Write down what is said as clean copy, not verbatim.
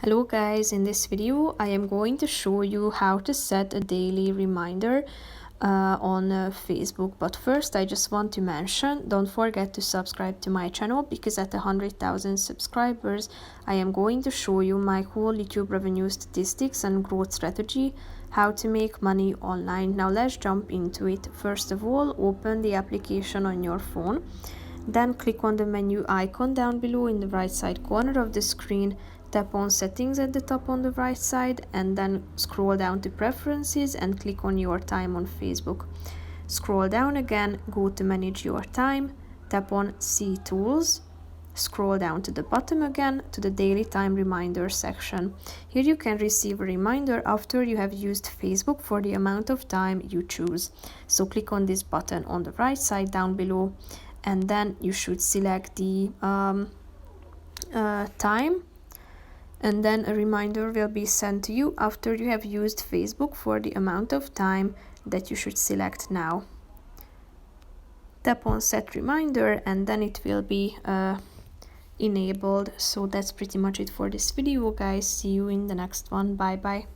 Hello guys, in this video I am going to show you how to set a daily reminder on Facebook. But first I just want to mention, don't forget to subscribe to my channel, because at 100,000 subscribers I am going to show you my whole YouTube revenue statistics and growth strategy, how to make money online. Now let's jump into it. First of all, open the application on your phone. Then click on the menu icon down below in the right side corner of the screen. Tap on settings at the top on the right side, and then scroll down to preferences and click on your time on Facebook. Scroll down again, go to manage your time, tap on see tools, scroll down to the bottom again to the daily time reminder section. Here you can receive a reminder after you have used Facebook for the amount of time you choose. So click on this button on the right side down below, and then you should select the time, and then a reminder will be sent to you after you have used Facebook for the amount of time that you should select now. Tap on set reminder and then it will be enabled. So that's pretty much it for this video, guys. See you in the next one. Bye bye.